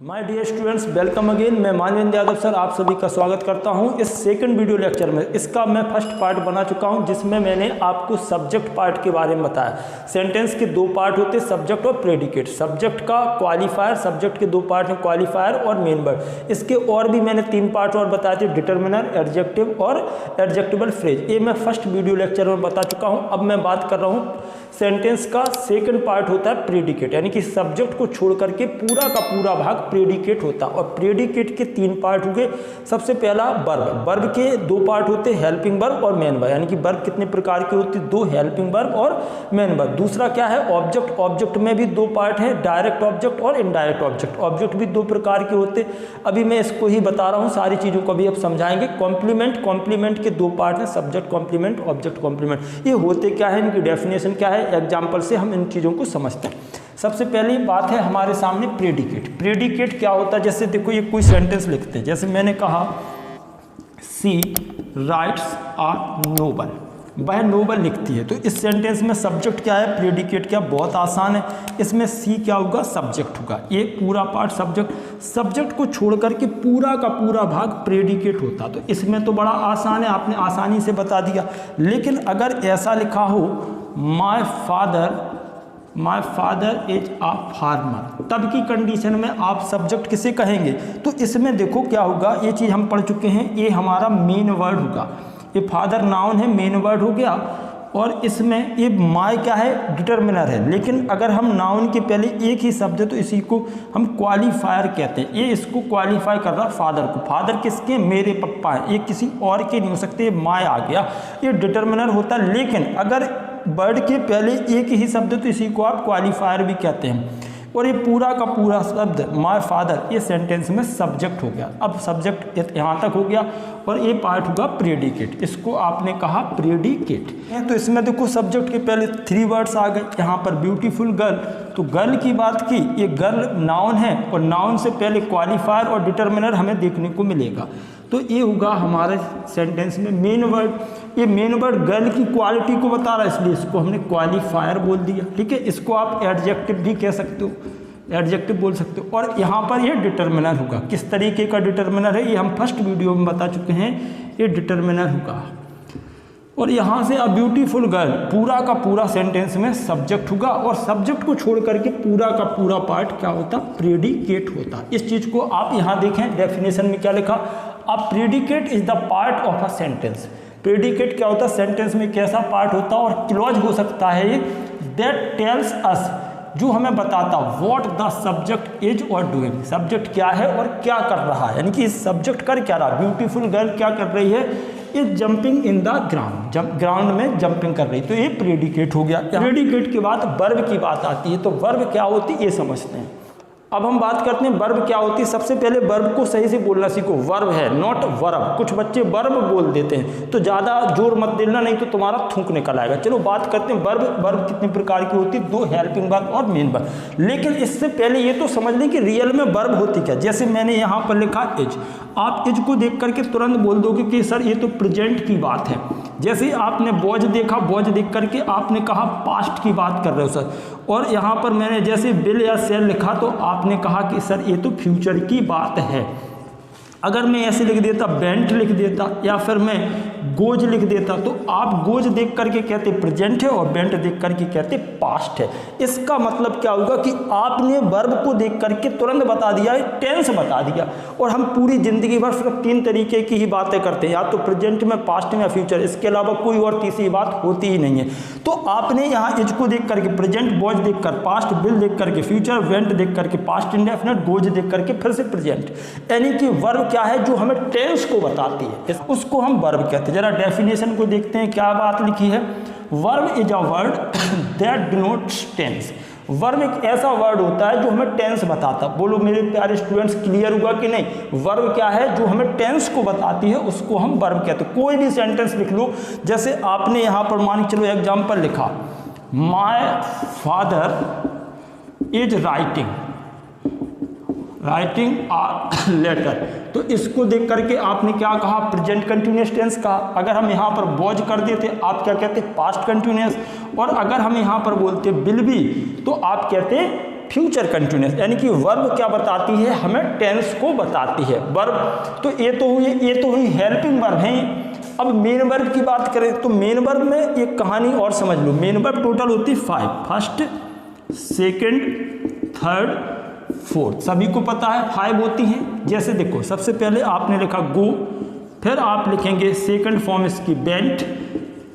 My dear students, welcome again. मैं Manvendra Yadav sir आप सभी का स्वागत करता हूं इस सेकंड वीडियो लेक्चर में। इसका मैं फर्स्ट पार्ट बना चुका हूं जिसमें मैंने आपको सब्जेक्ट पार्ट के बारे में बताया। सेंटेंस के दो पार्ट होते हैं, सब्जेक्ट और प्रेडिकेट। सब्जेक्ट का क्वालिफायर, सब्जेक्ट के दो पार्ट हैं, क्वालिफायर और मेन वर्ब। इसके और भी मैंने तीन पार्ट और बताए थे, डिटर्मिनर, एडजेक्टिव और एडजेक्टिबल फ्रेज। ये मैं फर्स्ट वीडियो लेक्चर में बता चुका हूँ। अब मैं बात कर रहा हूँ सेंटेंस का सेकंड पार्ट होता है प्रेडिकेट, यानी कि सब्जेक्ट को छोड़ करके पूरा का पूरा भाग प्रेडिकेट होता है। और प्रेडिकेट के तीन पार्ट हो गए। सबसे पहला वर्ब। वर्ब के दो पार्ट होते हैं, हेल्पिंग वर्ब और मेन वर्ब, यानी कि वर्ब कितने प्रकार के होते हैं, दो, हेल्पिंग वर्ब और मेन वर्ब। दूसरा क्या है, ऑब्जेक्ट। ऑब्जेक्ट में भी दो पार्ट है, डायरेक्ट ऑब्जेक्ट और इनडायरेक्ट ऑब्जेक्ट। ऑब्जेक्ट भी दो प्रकार के होते हैं, अभी मैं इसको ही बता रहा हूँ, सारी चीज़ों को भी अब समझाएंगे। कॉम्प्लीमेंट। कॉम्प्लीमेंट के दो पार्ट हैं, सब्जेक्ट कॉम्प्लीमेंट, ऑब्जेक्ट कॉम्प्लीमेंट। ये होते क्या है, इनकी डेफिनेशन क्या है, एग्जाम्पल से हम इन चीज़ों को समझते हैं। सबसे पहली बात है हमारे सामने प्रेडिकेट। प्रेडिकेट क्या होता है, जैसे देखो ये कोई सेंटेंस लिखते हैं, जैसे मैंने कहा सी राइट्स आर नोबल, वह नोबल लिखती है। तो इस सेंटेंस में सब्जेक्ट क्या है, प्रेडिकेट क्या, बहुत आसान है। इसमें सी क्या होगा, सब्जेक्ट होगा। ये पूरा पार्ट सब्जेक्ट। सब्जेक्ट को छोड़ करके पूरा का पूरा भाग प्रेडिकेट होता। तो इसमें तो बड़ा आसान है, आपने आसानी से बता दिया। लेकिन अगर ऐसा लिखा हो my father is a farmer, तब की कंडीशन में आप सब्जेक्ट किसे कहेंगे। तो इसमें देखो क्या होगा, ये चीज़ हम पढ़ चुके हैं, ये हमारा मेन वर्ड होगा। ये फादर नाउन है, मेन वर्ड हो गया। और इसमें ये माय क्या है, डिटर्मिनर है। लेकिन अगर हम नाउन के पहले एक ही शब्द है तो इसी को हम क्वालिफायर कहते हैं। ये इसको क्वालिफाई कर रहा फादर को। फादर किसके, मेरे पप्पा है, ये किसी और के नहीं हो सकते, ये माय आ गया, ये डिटर्मिनर होता है। लेकिन अगर वर्ड के पहले एक ही शब्द तो इसी को आप क्वालिफायर भी कहते हैं। और ये पूरा का पूरा शब्द माय फादर, ये सेंटेंस में सब्जेक्ट हो गया। अब सब्जेक्ट यहाँ तक हो गया और ये पार्ट होगा प्रेडिकेट। इसको आपने कहा प्रेडिकेट। तो इसमें देखो सब्जेक्ट के पहले थ्री वर्ड्स आ गए। यहाँ पर ब्यूटीफुल गर्ल, तो गर्ल की बात की, ये गर्ल नाउन है और नाउन से पहले क्वालिफायर और डिटर्मिनर हमें देखने को मिलेगा। तो ये होगा हमारे सेंटेंस में मेन वर्ड। ये मेन वर्ड गर्ल की क्वालिटी को बता रहा है, इसलिए इसको हमने क्वालिफायर बोल दिया। ठीक है, इसको आप एडजेक्टिव भी कह सकते हो, एडजेक्टिव बोल सकते हो। और यहाँ पर ये डिटर्मिनर होगा। किस तरीके का डिटर्मिनर है, ये हम फर्स्ट वीडियो में बता चुके हैं, ये डिटर्मिनर होगा। और यहाँ से अ ब्यूटीफुल गर्ल, पूरा का पूरा सेंटेंस में सब्जेक्ट होगा। और सब्जेक्ट को छोड़ करके पूरा का पूरा पार्ट क्या होता, प्रेडिकेट होता। इस चीज़ को आप यहाँ देखें, डेफिनेशन में क्या लिखा, a predicate is the part of a sentence. Predicate क्या होता है, सेंटेंस में कैसा पार्ट होता है। और क्लॉज हो सकता है ये, दैट टेल्स अस, जो हमें बताता व्हाट द सब्जेक्ट इज और डूइंग। सब्जेक्ट क्या है और क्या कर रहा है, यानी कि सब्जेक्ट कर क्या रहा। ब्यूटीफुल गर्ल क्या कर रही है, is jumping in the ground, ground में जंपिंग कर रही, तो ये प्रेडिकेट हो गया। प्रेडिकेट के बाद वर्ब की बात आती है। तो वर्ब क्या होती है ये समझते हैं। अब हम बात करते हैं वर्ब क्या होती है। सबसे पहले वर्ब को सही से बोलना सीखो। वर्ब है, नॉट वर्ब। कुछ बच्चे वर्ब बोल देते हैं, तो ज़्यादा जोर मत देना, नहीं तो तुम्हारा थूक निकल आएगा। चलो बात करते हैं वर्ब। वर्ब कितने प्रकार की होती है, दो, हेल्पिंग वर्ब और मेन वर्ब। लेकिन इससे पहले ये तो समझ लें कि रियल में वर्ब होती क्या। जैसे मैंने यहाँ पर लिखा इज, आप इज को देख करके तुरंत बोल दोगे कि सर ये तो प्रेजेंट की बात है। जैसे आपने बॉज देखा, बॉज देख करके आपने कहा पास्ट की बात कर रहे हो सर। और यहाँ पर मैंने जैसे बिल या सेल लिखा तो आपने कहा कि सर ये तो फ्यूचर की बात है। अगर मैं ऐसे लिख देता, बेंट लिख देता, या फिर मैं गोज लिख देता, तो आप गोज देख करके कहते प्रेजेंट है और बेंट देख करके कहते पास्ट है। इसका मतलब क्या होगा कि आपने वर्ब को देख करके तुरंत बता दिया, टेंस बता दिया। और हम पूरी जिंदगी भर सिर्फ तीन तरीके की ही बातें करते हैं, या तो प्रेजेंट में, पास्ट में या फ्यूचर। इसके अलावा कोई और तीसरी बात होती ही नहीं है। तो आपने यहाँ इज को देख करके प्रेजेंट, बॉज देख कर पास्ट, बिल देख करके फ्यूचर, बेंट देख करके पास्ट इंडेफिनिट, गोज देख करके फिर से प्रेजेंट, यानी कि वर्ब क्या है, जो हमें टेंस को बताती है, उसको हम वर्ब कहते हैं। जरा डेफिनेशन को देखते हैं, क्या बात लिखी है। Verb is a word that denotes tense. Verb एक ऐसा वर्ड होता है जो हमें टेंस बताता। बोलो मेरे प्यारे स्टूडेंट्स, क्लियर हुआ कि नहीं। वर्ब क्या है, जो हमें टेंस को बताती है, उसको हम वर्ब कहते हैं। कोई भी सेंटेंस लिख लो, जैसे आपने यहाँ पर मान चलो एग्जाम्पल लिखा, my father is writing a letter, तो इसको देख करके आपने क्या कहा, प्रेजेंट कंटिन्यूअस टेंस कहा। अगर हम यहाँ पर वॉज कर देते, आप क्या कहते, पास्ट कंटिन्यूअस। और अगर हम यहाँ पर बोलते बिल भी, तो आप कहते फ्यूचर कंटिन्यूस, यानी कि वर्ब क्या बताती है, हमें टेंस को बताती है वर्ब। तो ये तो हुई हेल्पिंग वर्ब है। अब मेन वर्ब की बात करें तो मेन वर्ब में एक कहानी और समझ लो। मेन वर्ब टोटल होती है 5, फर्स्ट, सेकंड, थर्ड, फोर्थ, सभी को पता है 5 होती हैं। जैसे देखो, सबसे पहले आपने लिखा गो, फिर आप लिखेंगे सेकंड फॉर्म इसकी वेंट,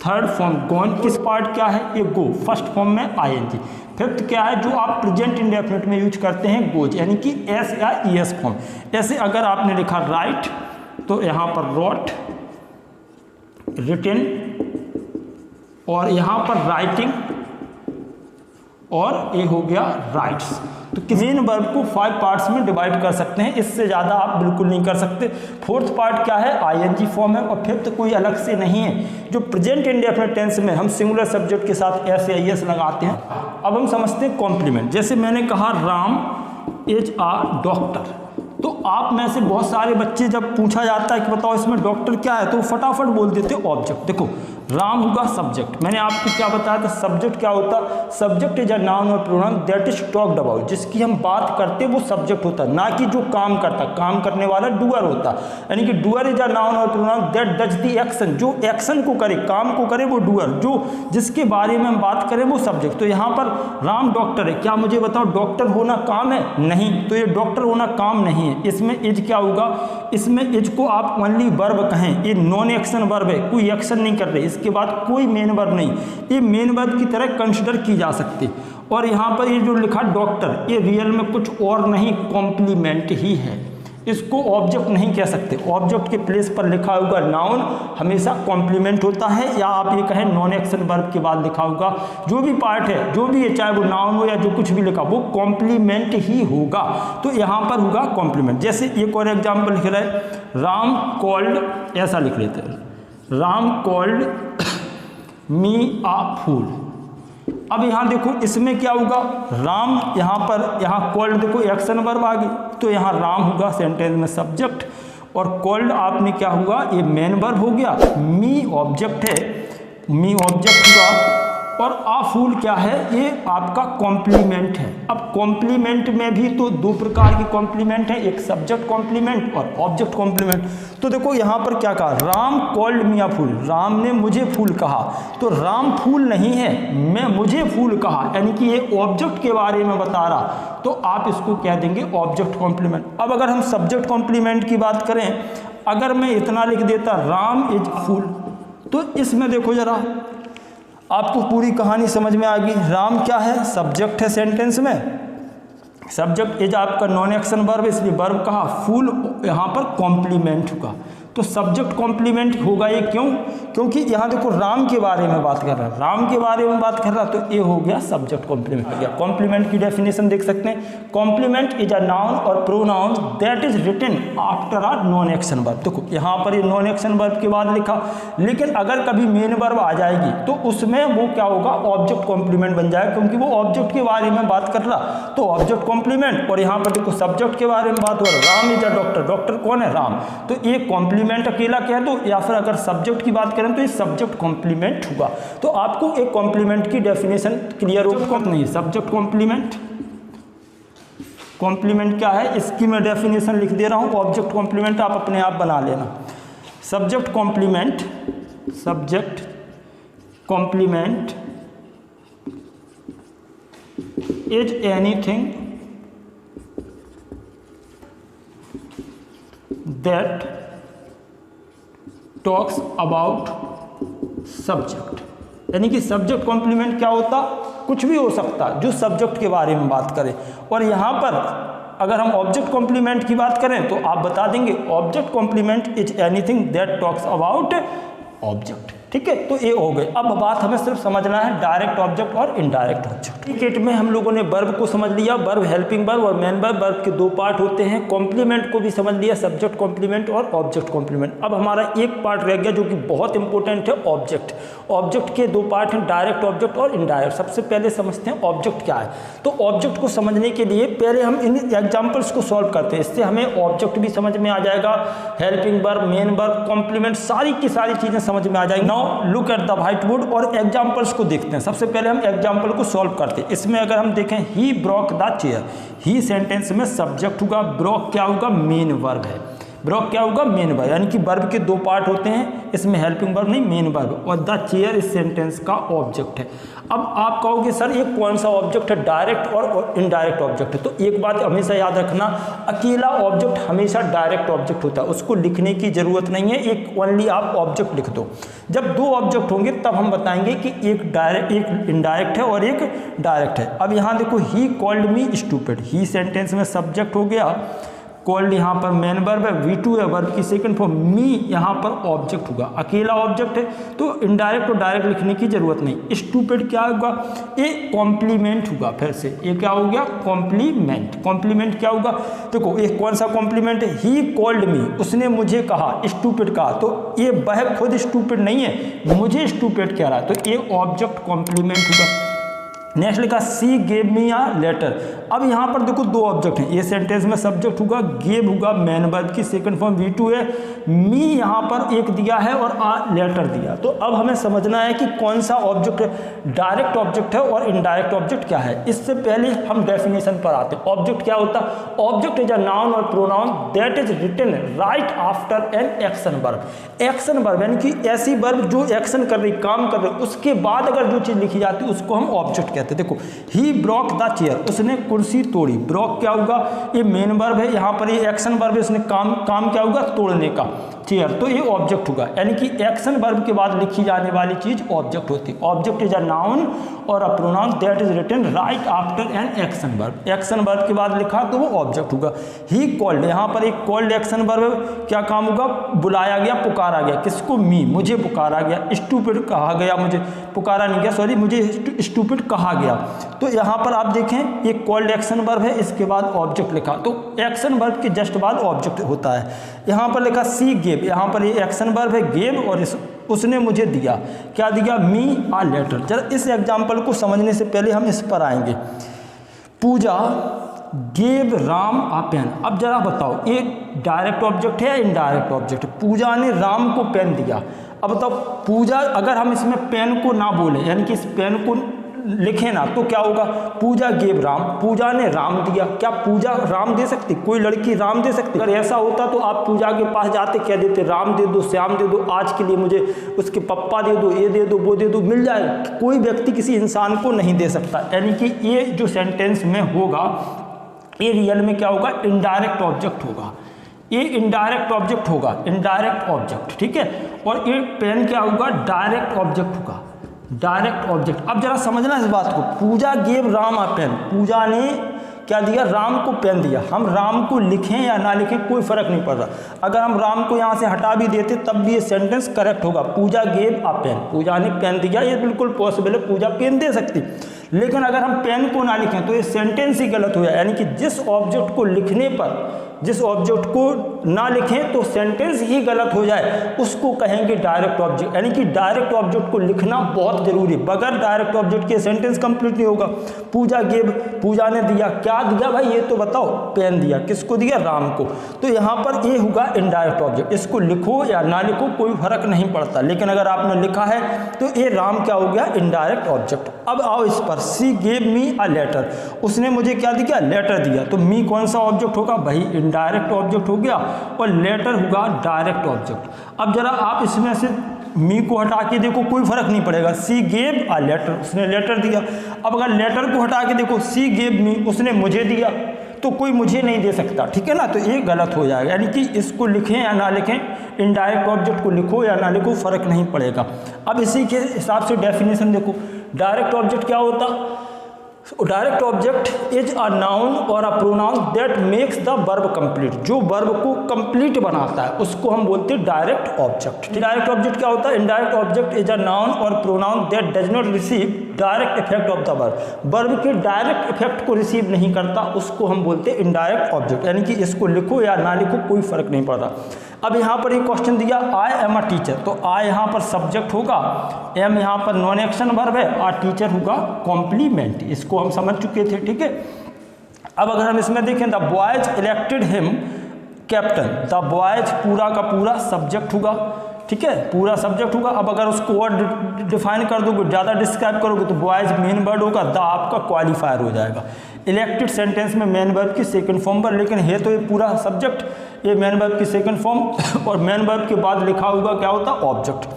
थर्ड फॉर्म गॉन। किस पार्ट क्या है, ये गो, फर्स्ट फॉर्म में आईएनजी। फिफ्थ क्या है, जो आप प्रेजेंट इंडेफिनिट में यूज करते हैं, गोज, यानी कि एस या ईएस फॉर्म। ऐसे अगर आपने लिखा राइट तो यहाँ पर रोट, रिटन, और यहाँ पर राइटिंग, और ये हो गया राइट्स। तो मेन वर्ब को 5 पार्ट्स में डिवाइड कर सकते हैं, इससे ज़्यादा आप बिल्कुल नहीं कर सकते। फोर्थ पार्ट क्या है, आईएनजी फॉर्म है, और फिफ्थ कोई अलग से नहीं है। जो प्रेजेंट इंडेफिनिट टेंस में हम सिंगुलर सब्जेक्ट के साथ एस या एस लगाते हैं। अब हम समझते हैं कॉम्प्लीमेंट। जैसे मैंने कहा राम इज अ डॉक्टर, तो आप में से बहुत सारे बच्चे जब पूछा जाता है कि बताओ इसमें डॉक्टर क्या है, तो फटाफट बोल देते ऑब्जेक्ट। देखो, राम होगा सब्जेक्ट। मैंने आपको क्या बताया था, सब्जेक्ट क्या होता, सब्जेक्ट इज अ नाउन और pronoun that is talked about, जिसकी हम बात करते वो सब्जेक्ट होता, ना कि जो काम करता। काम करने वाला डूअर होता, यानी कि डूअर इज अ नाउन और pronoun that does the action, जो एक्शन को करे, काम को करे, वो डूअर। जो जिसके बारे में हम बात करें वो सब्जेक्ट। तो यहाँ पर राम डॉक्टर है, क्या मुझे बताओ डॉक्टर होना काम है? नहीं, तो ये डॉक्टर होना काम नहीं है। इसमें इज क्या होगा, इसमें इज को आप ओनली वर्ब कहें, ये नॉन एक्शन वर्ब है, कोई एक्शन नहीं कर रहे, इसके बाद कोई मेन वर्ब नहीं, ये मेन वर्ब की तरह कंसीडर की जा सकती। और यहाँ पर ये जो लिखा डॉक्टर, ये रियल में कुछ और नहीं, कॉम्प्लीमेंट ही है, इसको ऑब्जेक्ट नहीं कह सकते। ऑब्जेक्ट के प्लेस पर लिखा होगा नाउन, हमेशा कॉम्प्लीमेंट होता है, या आप ये कहें नॉन एक्शन वर्ब के बाद लिखा होगा जो भी पार्ट है, जो भी है, चाहे वो नाउन हो या जो कुछ भी लिखा, वो कॉम्प्लीमेंट ही होगा। तो यहाँ पर होगा कॉम्प्लीमेंट। जैसे एक और एग्जाम्पल लिख रहा है, राम कॉल्ड, ऐसा लिख लेते हैं, राम कॉल्ड मी आ फूल। अब यहाँ देखो, इसमें क्या होगा, राम, यहाँ पर, यहाँ कॉल्ड देखो एक्शन वर्ब आ गई, तो यहाँ राम होगा सेंटेंस में सब्जेक्ट, और कॉल्ड आपने क्या हुआ, ये मेन वर्ब हो गया, मी ऑब्जेक्ट है, मी ऑब्जेक्ट हुआ, और आ फूल क्या है, ये आपका कॉम्प्लीमेंट है। अब कॉम्प्लीमेंट में भी तो 2 प्रकार की कॉम्प्लीमेंट है, एक सब्जेक्ट कॉम्प्लीमेंट और ऑब्जेक्ट कॉम्प्लीमेंट। तो देखो यहाँ पर क्या कहा, राम कॉल्ड मी अ फूल, राम ने मुझे फूल कहा, तो राम फूल नहीं है, मैं मुझे फूल कहा, यानी कि ये ऑब्जेक्ट के बारे में बता रहा, तो आप इसको कह देंगे ऑब्जेक्ट कॉम्प्लीमेंट। अब अगर हम सब्जेक्ट कॉम्प्लीमेंट की बात करें, अगर मैं इतना लिख देता राम इज फूल, तो इसमें देखो जरा, आपको पूरी कहानी समझ में आ गई। राम क्या है, सब्जेक्ट है सेंटेंस में, सब्जेक्ट इज आपका नॉन एक्शन वर्ब, इसलिए वर्ब कहा, फूल यहाँ पर कॉम्प्लीमेंट होगा। तो सब्जेक्ट कॉम्प्लीमेंट होगा ये क्यों, क्योंकि यहाँ देखो राम के बारे में बात कर रहा है, राम के बारे में बात कर रहा, तो ये हो गया सब्जेक्ट कॉम्प्लीमेंट हो गया। कॉम्प्लीमेंट की डेफिनेशन देख सकते हैं, कॉम्प्लीमेंट इज अ नाउन और pronoun that is written after a non action verb. देखो यहाँ पर ये नॉन एक्शन वर्ब के बाद लिखा, लेकिन अगर कभी मेन वर्ब आ जाएगी तो उसमें वो क्या होगा, ऑब्जेक्ट कॉम्प्लीमेंट बन जाएगा, क्योंकि वो ऑब्जेक्ट के बारे में बात कर रहा, तो ऑब्जेक्ट कॉम्प्लीमेंट। और यहाँ पर देखो सब्जेक्ट के बारे में बात हो रहा, Ram is a doctor, doctor कौन है, राम, तो ये कॉम्प्लीमेंट अकेला कह दो, या फिर अगर सब्जेक्ट की बात करें तो ये सब्जेक्ट कॉम्प्लीमेंट होगा। तो आपको एक कॉम्प्लीमेंट की डेफिनेशन क्लियर हो, नहीं सब्जेक्ट कॉम्प्लीमेंट, कॉम्प्लीमेंट क्या है इसकी मैं डेफिनेशन लिख दे रहा हूं, ऑब्जेक्ट कॉम्प्लीमेंट आप अपने आप बना लेना। Subject complement, subject complement is anything that talks about subject, यानी कि सब्जेक्ट कॉम्प्लीमेंट क्या होता, कुछ भी हो सकता जो सब्जेक्ट के बारे में बात करे। और यहाँ पर अगर हम ऑब्जेक्ट कॉम्प्लीमेंट की बात करें तो आप बता देंगे object complement is anything that talks about object, ठीक है। तो ये हो गए। अब बात हमें सिर्फ समझना है डायरेक्ट ऑब्जेक्ट और इनडायरेक्ट ऑब्जेक्ट। क्रिकेट में हम लोगों ने वर्ब को समझ लिया, वर्ब हेल्पिंग वर्ब और मेन वर्ब, वर्ब के 2 पार्ट होते हैं। कॉम्प्लीमेंट को भी समझ लिया, सब्जेक्ट कॉम्प्लीमेंट और ऑब्जेक्ट कॉम्प्लीमेंट। अब हमारा एक पार्ट रह गया जो कि बहुत इंपॉर्टेंट है, ऑब्जेक्ट। ऑब्जेक्ट के 2 पार्ट हैं, डायरेक्ट ऑब्जेक्ट और इनडायरेक्ट। सबसे पहले समझते हैं ऑब्जेक्ट क्या है। तो ऑब्जेक्ट को समझने के लिए पहले हम इन एग्जाम्पल्स को सॉल्व करते हैं, इससे हमें ऑब्जेक्ट भी समझ में आ जाएगा, helping verb, main verb, complement, सारी की सारी चीजें समझ में आ जाएगी। Now look at the whiteboard और एग्जाम्पल्स को देखते हैं। सबसे पहले हम एग्जाम्पल को सॉल्व करते हैं। थे। इसमें अगर हम देखें he broke the chair, he sentence में सब्जेक्ट होगा, ब्रोक क्या होगा, मेन वर्ब है। ब्रोक क्या होगा, मेन वर्ब, यानी कि वर्ब के दो पार्ट होते हैं, इसमें हेल्पिंग वर्ब नहीं मेन वर्ब, और द चेयर इस सेंटेंस का ऑब्जेक्ट है। अब आप कहोगे सर ये कौन सा ऑब्जेक्ट है, डायरेक्ट और इनडायरेक्ट ऑब्जेक्ट है। तो एक बात हमेशा याद रखना, अकेला ऑब्जेक्ट हमेशा डायरेक्ट ऑब्जेक्ट होता है, उसको लिखने की जरूरत नहीं है, एक ओनली आप ऑब्जेक्ट लिख दो। जब दो ऑब्जेक्ट होंगे तब हम बताएंगे कि एक डायरेक्ट एक इनडायरेक्ट है और एक डायरेक्ट है। अब यहाँ देखो he called me stupid, he sentence में सब्जेक्ट हो गया, कॉल्ड यहाँ पर मेन वर्ब है, V2 है वर्ब की सेकंड फॉर्म, मी यहाँ पर ऑब्जेक्ट होगा, अकेला ऑब्जेक्ट है तो इनडायरेक्ट और डायरेक्ट लिखने की जरूरत नहीं। स्टूपिड क्या होगा, ये कॉम्प्लीमेंट होगा, फिर से ये क्या हो गया, कॉम्प्लीमेंट। कॉम्प्लीमेंट क्या होगा, देखो ये कौन सा कॉम्प्लीमेंट है, ही कॉल्ड मी, उसने मुझे कहा, स्टूपिड कहा, तो ये वह खुद स्टूपिड नहीं है, मुझे स्टूपिड कह रहा है, तो ये ऑब्जेक्ट कॉम्प्लीमेंट होगा। नेक्स्ट लिखा सी गेव मी आ लेटर। अब यहाँ पर देखो दो ऑब्जेक्ट हैं, ये सेंटेंस में सब्जेक्ट होगा, गेव होगा मेन वर्ब की सेकंड फॉर्म V2 है, मी यहाँ पर एक दिया है और आ लेटर दिया। तो अब हमें समझना है कि कौन सा ऑब्जेक्ट है, डायरेक्ट ऑब्जेक्ट है और इनडायरेक्ट ऑब्जेक्ट क्या है। इससे पहले हम डेफिनेशन पर आते हैं। ऑब्जेक्ट क्या होता है, ऑब्जेक्ट इज अ नाउन और pronoun that is written right after an action verb. Action verb यानी कि ऐसी वर्ब जो एक्शन कर रही, काम कर रही, उसके बाद अगर जो चीज लिखी जाती है उसको हम ऑब्जेक्ट कहते हैं। देखो ही ब्रोक द चेयर, उसने कुर्सी तोड़ी, ब्रोक क्या होगा, ये मेन वर्ब है, यहाँ पर ये एक्शन वर्ब है, उसने काम क्या होगा, तोड़ने का, चेयर, तो ये ऑब्जेक्ट होगा। यानी कि एक्शन वर्ब के बाद लिखी जाने वाली चीज ऑब्जेक्ट होती है। ऑब्जेक्ट इज अ नाउन और a pronoun that is written right after an action verb. Action verb के बाद लिखा तो वो ऑब्जेक्ट होगा। ही कॉल्ड, यहाँ पर एक कॉल्ड एक्शन वर्ब है, क्या काम होगा, बुलाया गया, पुकारा गया, किसको, मी, मुझे पुकारा गया। स्टूपिड कहा गया, मुझे पुकारा नहीं गया, सॉरी मुझे स्टूपिड कहा गया। तो यहाँ पर आप देखें एक कॉल्ड एक्शन वर्ब है, इसके बाद ऑब्जेक्ट लिखा, तो एक्शन वर्ब के जस्ट बाद ऑब्जेक्ट होता है। यहाँ पर लिखा सी गेव, यहाँ पर ये एक्शन वर्ब है गेव और उसने मुझे दिया, क्या दिया, मी आ लेटर। जरा इस एग्जाम्पल को समझने से पहले हम इस पर आएंगे। पूजा गेव राम आ पेन। अब जरा बताओ ये डायरेक्ट ऑब्जेक्ट है या इनडायरेक्ट ऑब्जेक्ट है। पूजा ने राम को पेन दिया। अब बताओ पूजा, अगर हम इसमें पेन को ना बोले यानी कि इस पेन को लिखे ना तो क्या होगा, पूजा गेव राम, पूजा ने राम दिया। क्या पूजा राम दे सकती, कोई लड़की राम दे सकती? अगर ऐसा होता तो आप पूजा के पास जाते, कह देते राम दे दो, श्याम दे दो, आज के लिए मुझे उसके पप्पा दे दो, ये दे दो, वो दे दो, मिल जाए। कोई व्यक्ति किसी इंसान को नहीं दे सकता। यानी कि ये जो सेंटेंस में होगा ये रियल में क्या होगा, इनडायरेक्ट ऑब्जेक्ट होगा। ये इनडायरेक्ट ऑब्जेक्ट होगा, इनडायरेक्ट ऑब्जेक्ट, ठीक है। और ये पेन क्या होगा, डायरेक्ट ऑब्जेक्ट होगा, डायरेक्ट ऑब्जेक्ट। अब जरा समझना इस बात को, पूजा गेव राम आ पेन, पूजा ने क्या दिया, राम को पेन दिया। हम राम को लिखें या ना लिखें कोई फर्क नहीं पड़ रहा। अगर हम राम को यहाँ से हटा भी देते तब भी ये सेंटेंस करेक्ट होगा, पूजा गेव आ पेन, पूजा ने पेन दिया, ये बिल्कुल पॉसिबल है, पूजा पेन दे सकती। लेकिन अगर हम पेन को ना लिखें तो ये सेंटेंस ही गलत हो जाए। यानी कि जिस ऑब्जेक्ट को लिखने पर, जिस ऑब्जेक्ट को ना लिखें तो सेंटेंस ही गलत हो जाए, उसको कहेंगे डायरेक्ट ऑब्जेक्ट। यानी कि डायरेक्ट ऑब्जेक्ट को लिखना बहुत जरूरी, बगैर डायरेक्ट ऑब्जेक्ट के सेंटेंस कंप्लीट नहीं होगा। पूजा गेव, पूजा ने दिया, क्या दिया भाई ये तो बताओ, पेन दिया, किसको दिया, राम को। तो यहाँ पर ये होगा इनडायरेक्ट ऑब्जेक्ट। इसको लिखो या ना लिखो कोई फर्क नहीं पड़ता, लेकिन अगर आपने लिखा है तो ये राम क्या हो गया, इनडायरेक्ट ऑब्जेक्ट। अब आओ इस पर, सी गेव मी आ लेटर, उसने मुझे क्या दिया, लेटर दिया। तो मी कौन सा ऑब्जेक्ट होगा भाई, इनडायरेक्ट ऑब्जेक्ट हो गया, और लेटर होगा डायरेक्ट ऑब्जेक्ट। अब जरा आप इसमें से मी को हटा के देखो, कोई फर्क नहीं पड़ेगा, सी गेव आ लेटर, उसने लेटर दिया। अब अगर लेटर को हटा के देखो, सी गेव मी, उसने मुझे दिया, तो कोई मुझे नहीं दे सकता, ठीक है ना। तो ये गलत हो जाएगा। यानी कि इसको लिखें या ना लिखें, इनडायरेक्ट ऑब्जेक्ट को लिखो या ना लिखो फर्क नहीं पड़ेगा। अब इसी के हिसाब से डेफिनेशन देखो, डायरेक्ट ऑब्जेक्ट क्या होता, direct object is a noun और a pronoun that makes the verb complete, जो वर्ब को कंप्लीट बनाता है उसको हम बोलते हैं डायरेक्ट ऑब्जेक्ट। डायरेक्ट ऑब्जेक्ट क्या होता है, indirect object is a noun और pronoun that does not receive direct effect of the verb, verb के डायरेक्ट इफेक्ट को रिसीव नहीं करता, उसको हम बोलते हैं इनडायरेक्ट ऑब्जेक्ट। यानी कि इसको लिखो या ना लिखो कोई फर्क नहीं पड़ रहा। अब यहाँ पर एक क्वेश्चन दिया, आई एम अ टीचर, तो आई यहाँ पर सब्जेक्ट होगा, एम यहाँ पर नॉन एक्शन वर्ब है, और टीचर होगा कॉम्प्लीमेंट। इसको हम समझ चुके थे, ठीक है। अब अगर हम इसमें देखें, the boys elected him captain, the boys पूरा का पूरा सब्जेक्ट होगा, ठीक है, पूरा सब्जेक्ट होगा। अब अगर उसको और डिफाइन कर दोगे, ज़्यादा डिस्क्राइब करोगे, तो बॉयज मेन वर्ड होगा, द आपका क्वालिफायर हो जाएगा। इलेक्टेड सेंटेंस में मेन वर्ब की सेकंड फॉर्म पर, लेकिन है तो ये पूरा सब्जेक्ट, ये मेन वर्ब की सेकंड फॉर्म और मेन वर्ब के बाद लिखा होगा क्या होता है, ऑब्जेक्ट।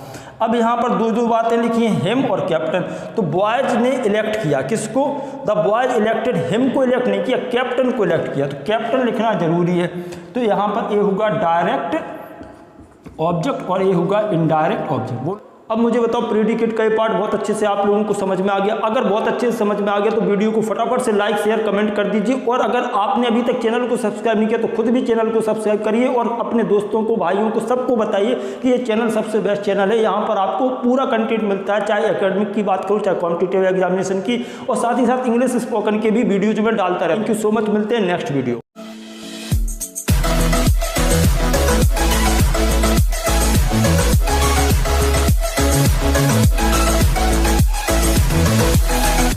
अब यहाँ पर दो बातें लिखी हैं, हिम और कैप्टन। तो बॉयज ने इलेक्ट किया किसको, द बॉयज इलेक्टेड हिम को इलेक्ट नहीं किया, कैप्टन को इलेक्ट किया, तो कैप्टन लिखना जरूरी है। तो यहाँ पर ये होगा डायरेक्ट ऑब्जेक्ट और ये होगा इनडायरेक्ट ऑब्जेक्ट। अब मुझे बताओ प्रेडिकेट का ये पार्ट बहुत अच्छे से आप लोगों को समझ में आ गया? अगर बहुत अच्छे से समझ में आ गया तो वीडियो को फटाफट से लाइक शेयर कमेंट कर दीजिए, और अगर आपने अभी तक चैनल को सब्सक्राइब नहीं किया तो खुद भी चैनल को सब्सक्राइब करिए और अपने दोस्तों को, भाइयों को, सबको बताइए कि ये चैनल सबसे बेस्ट चैनल है। यहाँ पर आपको पूरा कंटेंट मिलता है, चाहे एकेडमिक की बात करूँ, चाहे कॉम्पिटिटिव एग्जामिनेशन की, और साथ ही साथ इंग्लिश स्पोकन के भी वीडियोज में डालता रहे। थैंक यू सो मच, मिलते हैं नेक्स्ट वीडियो।